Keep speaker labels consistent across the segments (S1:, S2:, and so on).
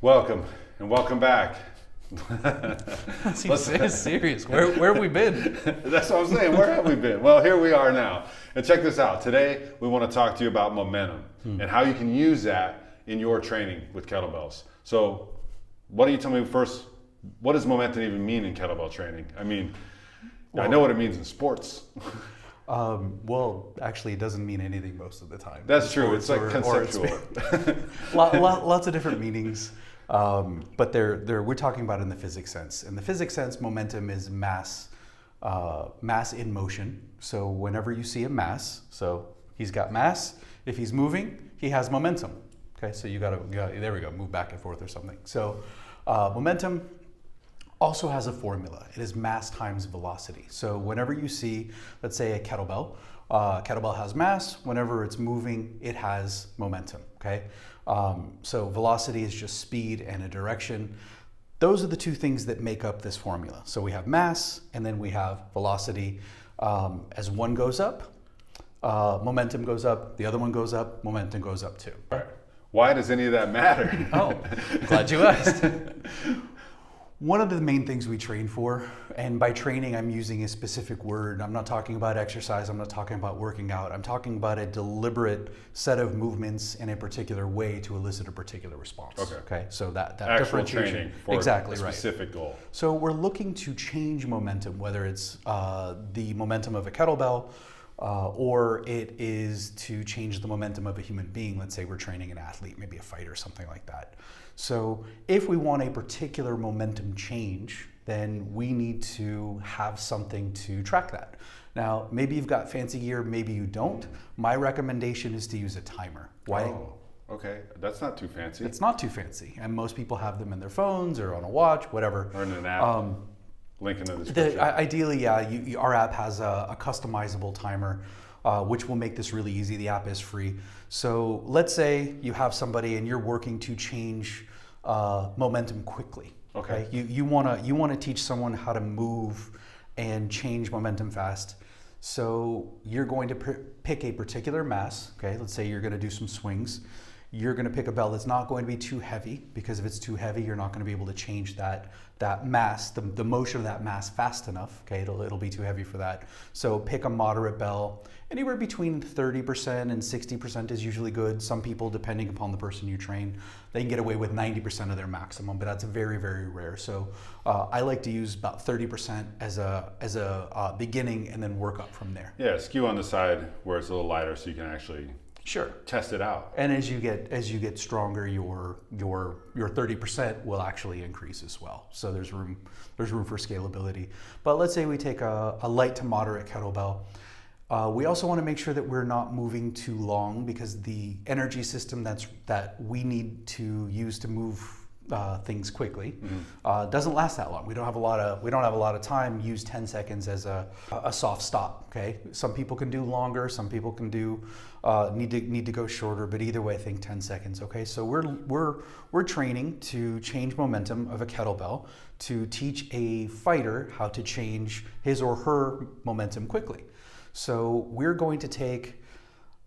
S1: Welcome and welcome back.
S2: Seems serious. Where have we been?
S1: That's what I'm saying. Where have we been? Well, here we are now. And check this out. Today, we want to talk to you about momentum and how you can use that in your training with kettlebells. So why don't you tell me first, what does momentum even mean in kettlebell training? I mean, I know what it means in sports.
S2: Well, actually, it doesn't mean anything most of the time.
S1: That's true. It's like conceptual.
S2: Lots of different meanings. But we're talking about it in the physics sense. In the physics sense, momentum is mass in motion. So whenever you see a mass, so he's got mass. If he's moving, he has momentum. Okay, so there we go, move back and forth or something. So momentum also has a formula. It is mass times velocity. So whenever you see, let's say a kettlebell has mass. Whenever it's moving, it has momentum, okay? So velocity is just speed and a direction. Those are the two things that make up this formula. So we have mass and then we have velocity. As one goes up, momentum goes up, the other one goes up, momentum goes up too.
S1: Right. Why does any of that matter?
S2: Oh, glad you asked. One of the main things we train for, and by training I'm using a specific word, I'm not talking about exercise, I'm not talking about working out, I'm talking about a deliberate set of movements in a particular way to elicit a particular response. Okay, so that
S1: actual
S2: differentiation,
S1: training for
S2: exactly
S1: a specific goal.
S2: So we're looking to change momentum, whether it's the momentum of a kettlebell, or it is to change the momentum of a human being. Let's say we're training an athlete, maybe a fighter, something like that. So if we want a particular momentum change, then we need to have something to track that. Now, maybe you've got fancy gear, maybe you don't. My recommendation is to use a timer. Why?
S1: Oh, okay. That's not too fancy.
S2: It's not too fancy. And most people have them in their phones or on a watch, whatever.
S1: Or in an app. Link in the description.
S2: Ideally, yeah, our app has a customizable timer, which will make this really easy. The app is free. So let's say you have somebody and you're working to change momentum quickly. Okay. You want to teach someone how to move and change momentum fast. So you're going to pick a particular mass. Okay. Let's say you're going to do some swings. You're going to pick a bell that's not going to be too heavy, because if it's too heavy, you're not going to be able to change that mass, the motion of that mass fast enough. Okay, it'll be too heavy for that. So pick a moderate bell. Anywhere between 30% and 60% is usually good. Some people, depending upon the person you train, they can get away with 90% of their maximum, but that's very, very rare. So I like to use about 30% as a beginning and then work up from there.
S1: Yeah, skew on the side where it's a little lighter so you can actually test it out.
S2: And as you get stronger, your 30% will actually increase as well. So there's room for scalability. But let's say we take a light to moderate kettlebell. We also want to make sure that we're not moving too long, because the energy system that we need to use to move things quickly doesn't last that long. We don't have a lot of time. Use 10 seconds as a soft stop. Okay, some people can do longer, some people can do need to go shorter, but either way, think 10 seconds. Okay, so we're training to change momentum of a kettlebell to teach a fighter how to change his or her momentum quickly. So we're going to take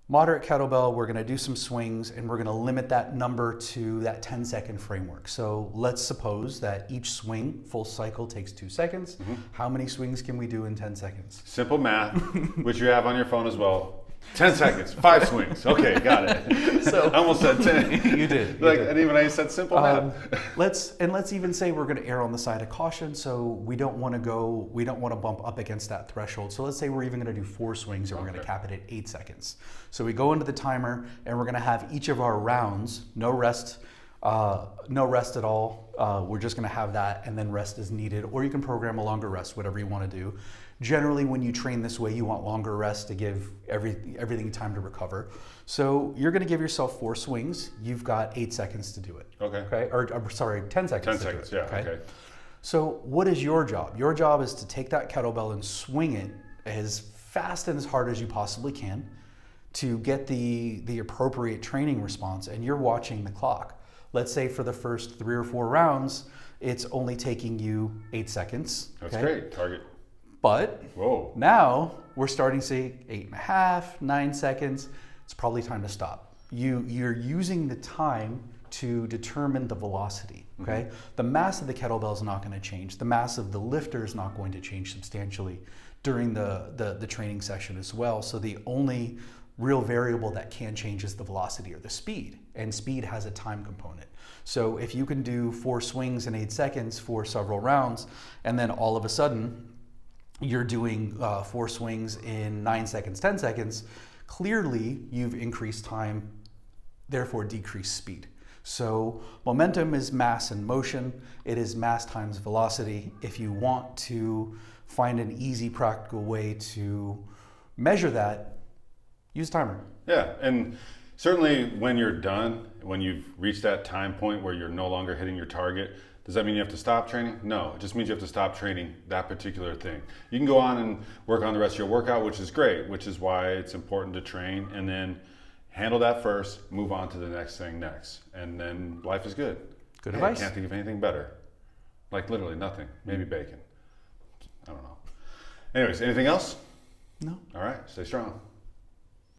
S2: moderate kettlebell, we're going to do some swings, and we're going to limit that number to that 10-second framework. So let's suppose that each swing, full cycle, takes 2 seconds. How many swings can we do in 10 seconds?
S1: Simple math, which you have on your phone as well. 10 seconds, 5 swings. Okay, got it.
S2: So
S1: I almost said 10.
S2: You did.
S1: And even I said simple math.
S2: Let's even say we're going to err on the side of caution. So we don't want to bump up against that threshold. So let's say we're even going to do 4 swings, and we're going to cap it at 8 seconds. So we go into the timer, and we're going to have each of our rounds, no rest at all. We're just going to have that, and then rest is needed. Or you can program a longer rest, whatever you want to do. Generally, when you train this way, you want longer rest to give everything time to recover. So you're going to give yourself 4 swings. You've got 8 seconds to do it. Okay. Or sorry, 10 seconds.
S1: 10 seconds. Yeah. Okay.
S2: So what is your job? Your job is to take that kettlebell and swing it as fast and as hard as you possibly can to get the appropriate training response. And you're watching the clock. Let's say for the first 3 or 4 rounds, it's only taking you 8 seconds.
S1: That's great. Target.
S2: But now we're starting to see 8.5, 9 seconds. It's probably time to stop. You're using the time to determine the velocity, okay? The mass of the kettlebell is not going to change. The mass of the lifter is not going to change substantially during the training session as well. So the only real variable that can change is the velocity or the speed, and speed has a time component. So if you can do 4 swings in 8 seconds for several rounds, and then all of a sudden you're doing 4 swings in 9 seconds, 10 seconds, clearly you've increased time, therefore decreased speed. So momentum is mass in motion. It is mass times velocity. If you want to find an easy, practical way to measure that, use timer.
S1: Yeah, and certainly when you're done, when you've reached that time point where you're no longer hitting your target, does that mean you have to stop training? No, it just means you have to stop training that particular thing. You can go on and work on the rest of your workout, which is great, which is why it's important to train, and then handle that first, move on to the next thing next, and then life is good.
S2: Good advice.
S1: I can't think of anything better. Like literally nothing, maybe bacon. I don't know. Anyways, anything else?
S2: No.
S1: All right, stay strong.